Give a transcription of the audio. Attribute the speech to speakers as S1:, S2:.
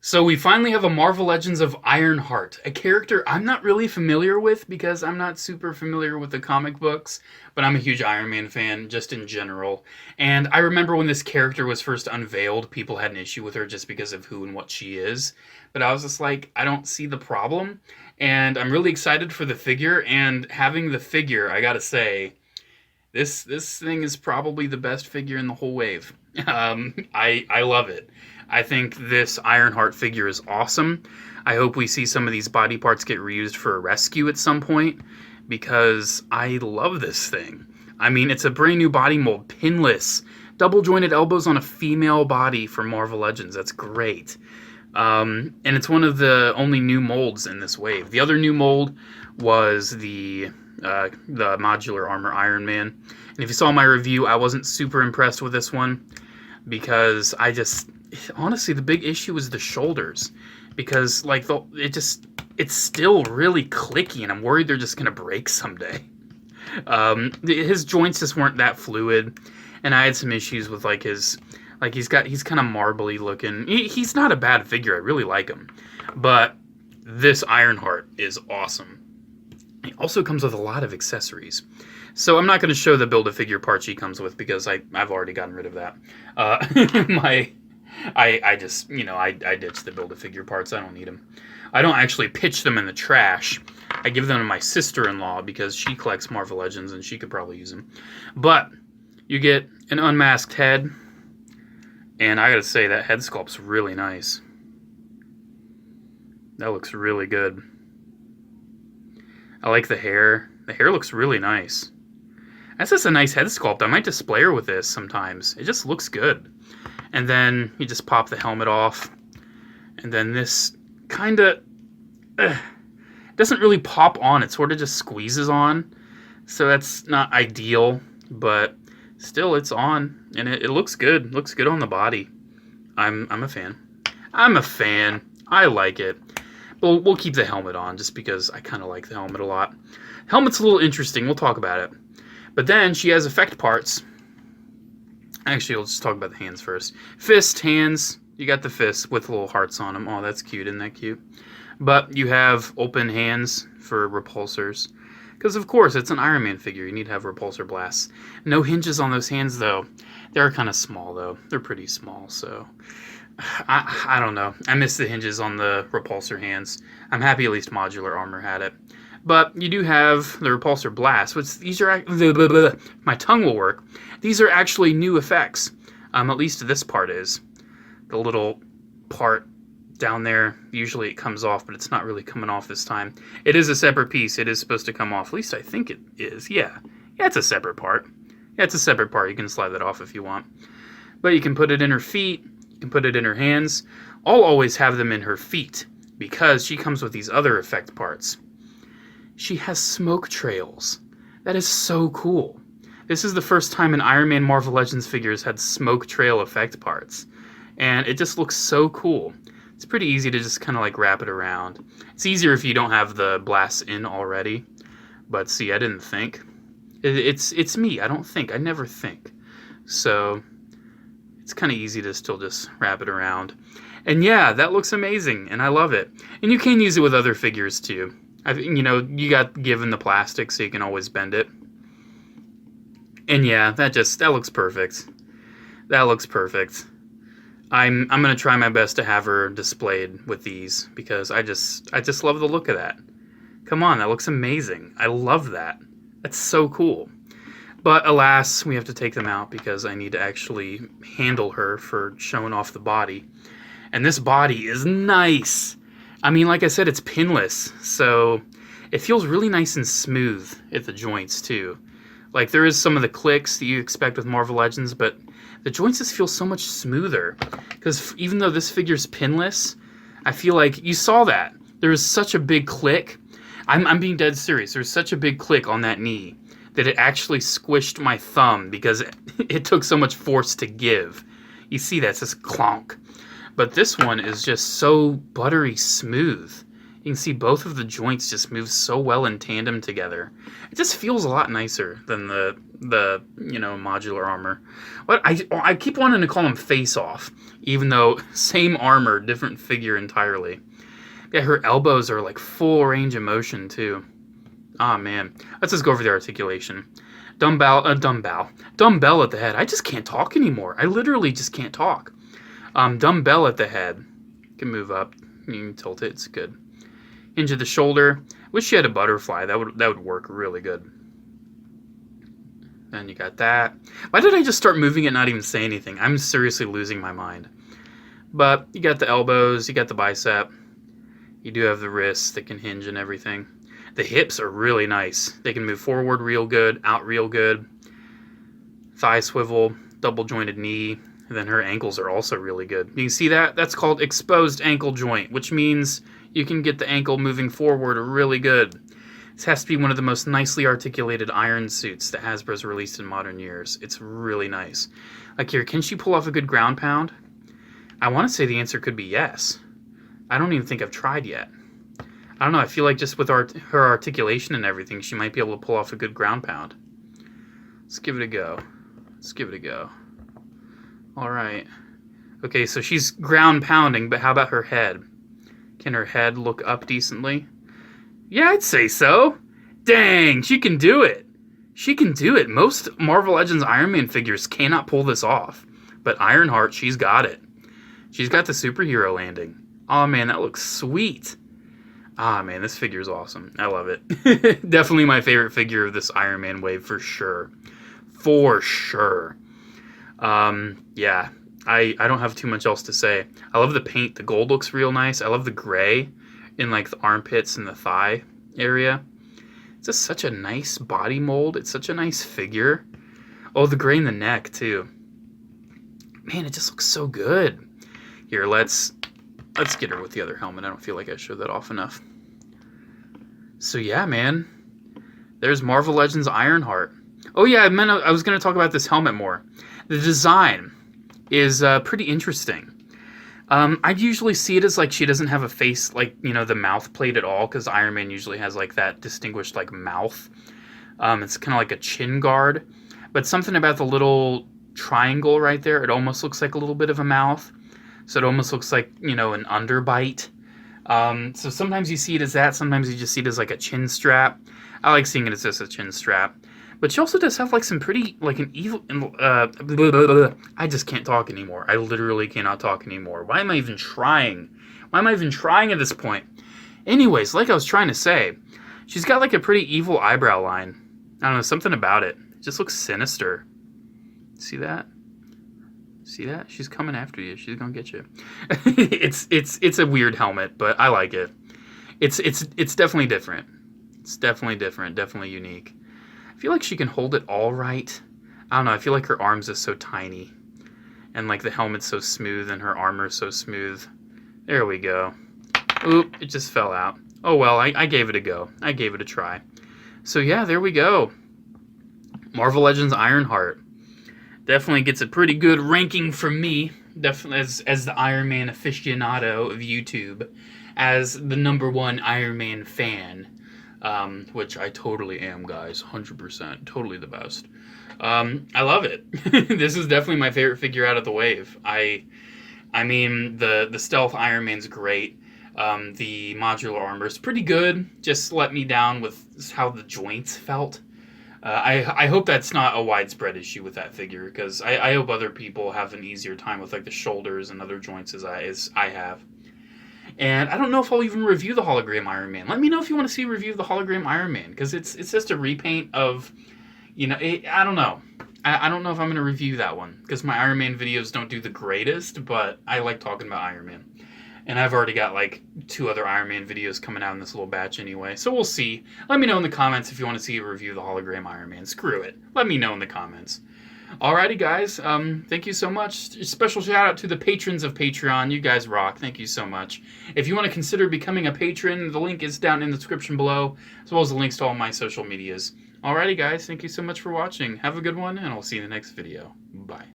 S1: So we finally have a Marvel Legends of Ironheart, a character I'm not really familiar with because I'm not super familiar with the comic books, but I'm a huge Iron Man fan just in general. And I remember when this character was first unveiled, people had an issue with her just because of who and what she is. But I was just like, I don't see the problem. And I'm really excited for the figure, and having the figure, I gotta say, this thing is probably the best figure in the whole wave. I love it. I think this Ironheart figure is awesome. I hope we see some of these body parts get reused for a rescue at some point, because I love this thing. I mean, it's a brand new body mold, pinless, double jointed elbows on a female body for Marvel Legends. That's great. And it's one of the only new molds in this wave. The other new mold was the Modular Armor Iron Man. And if you saw my review, I wasn't super impressed with this one because honestly, the big issue is the shoulders, because like it's still really clicky, and I'm worried they're just gonna break someday. His joints just weren't that fluid, and I had some issues with he's kind of marbly looking. He's not a bad figure. I really like him, but this Ironheart is awesome. He also comes with a lot of accessories. So I'm not going to show the Build-A-Figure parts he comes with because I've already gotten rid of that. I just, I ditched the Build-A-Figure parts. I don't need them. I don't actually pitch them in the trash. I give them to my sister-in-law because she collects Marvel Legends and she could probably use them. But you get an unmasked head, and I gotta say that head sculpt's really nice. That looks really good. I like the hair. The hair looks really nice. That's just a nice head sculpt. I might display her with this sometimes. It just looks good. And then you just pop the helmet off. And then this kind of doesn't really pop on. It sort of just squeezes on. So that's not ideal, but still it's on. And it looks good. It looks good on the body. I'm a fan. I'm a fan. I like it. But we'll keep the helmet on just because I kind of like the helmet a lot. Helmet's a little interesting. We'll talk about it. But then she has effect parts. Actually, let's just talk about the hands first. Fist, hands. You got the fists with little hearts on them. Oh, that's cute. Isn't that cute? But you have open hands for repulsors. Because, of course, it's an Iron Man figure. You need to have repulsor blasts. No hinges on those hands, though. They're kind of small, though. They're pretty small, so I don't know. I miss the hinges on the repulsor hands. I'm happy at least Modular Armor had it. But you do have the repulsor blast, which these are... My tongue will work. These are actually new effects. At least this part is. The little part down there, usually it comes off, but it's not really coming off this time. It is a separate piece. It is supposed to come off. At least I think it is. Yeah, it's a separate part. Yeah, it's a separate part. You can slide that off if you want. But you can put it in her feet. You can put it in her hands. I'll always have them in her feet because she comes with these other effect parts. She has smoke trails. That is so cool. This is the first time an Iron Man Marvel Legends figures had smoke trail effect parts. And it just looks so cool. It's pretty easy to just kind of like wrap it around. It's easier if you don't have the blasts in already. But see, I didn't think. It's me. I don't think. I never think. So it's kind of easy to still just wrap it around. And yeah, that looks amazing. And I love it. And you can use it with other figures too. You got given the plastic so you can always bend it. And yeah, that looks perfect. That looks perfect. I'm gonna try my best to have her displayed with these because I just love the look of that. Come on, that looks amazing. I love that. That's so cool. But alas, we have to take them out because I need to actually handle her for showing off the body. And this body is nice. I mean, like I said, it's pinless, so it feels really nice and smooth at the joints too. Like there is some of the clicks that you expect with Marvel Legends, but the joints just feel so much smoother. Because even though this figure's pinless, I feel like you saw that. There was such a big click. I'm being dead serious. There's such a big click on that knee that it actually squished my thumb because it took so much force to give. You see that, it's just clonk. But this one is just so buttery smooth. You can see both of the joints just move so well in tandem together. It just feels a lot nicer than the modular armor. But I keep wanting to call them face-off, even though same armor, different figure entirely. Yeah, her elbows are like full range of motion too. Ah, man. Let's just go over the articulation. Dumbbell at the head. I just can't talk anymore. I literally just can't talk. Dumbbell at the head. You can move up. You can tilt it. It's good. Hinge of the shoulder. Wish she had a butterfly. That would work really good. Then you got that. Why did I just start moving it and not even say anything? I'm seriously losing my mind. But you got the elbows. You got the bicep. You do have the wrists that can hinge and everything. The hips are really nice. They can move forward real good, out real good. Thigh swivel, double jointed knee. And then her ankles are also really good. You can see that? That's called exposed ankle joint, which means you can get the ankle moving forward really good. This has to be one of the most nicely articulated iron suits that Hasbro's released in modern years. It's really nice. Like here, can she pull off a good ground pound? I want to say the answer could be yes. I don't even think I've tried yet. I don't know, I feel like just with her articulation and everything, she might be able to pull off a good ground pound. Let's give it a go. Let's give it a go. Alright. Okay, so she's ground pounding, but how about her head? Can her head look up decently? Yeah, I'd say so. Dang, she can do it. She can do it. Most Marvel Legends Iron Man figures cannot pull this off. But Ironheart, she's got it. She's got the superhero landing. Oh man, that looks sweet. Ah, man, this figure is awesome. I love it. Definitely my favorite figure of this Iron Man wave, for sure. For sure. Yeah, I don't have too much else to say. I love the paint. The gold looks real nice. I love the gray in, like, the armpits and the thigh area. It's just such a nice body mold. It's such a nice figure. Oh, the gray in the neck, too. Man, it just looks so good. Here, let's get her with the other helmet. I don't feel like I showed that off enough. So yeah, man. There's Marvel Legends Ironheart. Oh yeah, I was going to talk about this helmet more. The design is pretty interesting. I'd usually see it as like she doesn't have a face, like, you know, the mouth plate at all, because Iron Man usually has like that distinguished like mouth. It's kind of like a chin guard. But something about the little triangle right there, it almost looks like a little bit of a mouth. So it almost looks like, you know, an underbite. So sometimes you see it as that. Sometimes you just see it as like a chin strap. I like seeing it as just a chin strap. But she also does have like some pretty, like an evil... I just can't talk anymore. I literally cannot talk anymore. Why am I even trying? Why am I even trying at this point? Anyways, like I was trying to say, she's got like a pretty evil eyebrow line. I don't know, something about it. It just looks sinister. See that? See that? She's coming after you. She's gonna get you. It's a weird helmet, but I like it. It's definitely different. It's definitely different. Definitely unique. I feel like she can hold it all right. I don't know. I feel like her arms are so tiny, and like the helmet's so smooth, and her armor's so smooth. There we go. Oop! It just fell out. Oh well. I gave it a go. I gave it a try. So yeah, there we go. Marvel Legends Ironheart. Definitely gets a pretty good ranking from me, definitely as the Iron Man aficionado of YouTube, as the #1 Iron Man fan, which I totally am, guys, 100%, totally the best. I love it. This is definitely my favorite figure out of the wave. I mean, the stealth Iron Man's great. The modular armor is pretty good. Just let me down with how the joints felt. I hope that's not a widespread issue with that figure, because I hope other people have an easier time with like the shoulders and other joints as I have. And I don't know if I'll even review the hologram Iron Man. Let me know if you want to see a review of the hologram Iron Man, because it's just a repaint of, you know, I don't know. I don't know if I'm going to review that one, because my Iron Man videos don't do the greatest, but I like talking about Iron Man. And I've already got like 2 other Iron Man videos coming out in this little batch anyway. So we'll see. Let me know in the comments if you want to see a review of the hologram Iron Man. Screw it. Let me know in the comments. Alrighty, guys. Thank you so much. Special shout out to the patrons of Patreon. You guys rock. Thank you so much. If you want to consider becoming a patron, the link is down in the description below, as well as the links to all my social medias. Alrighty, guys. Thank you so much for watching. Have a good one, and I'll see you in the next video. Bye.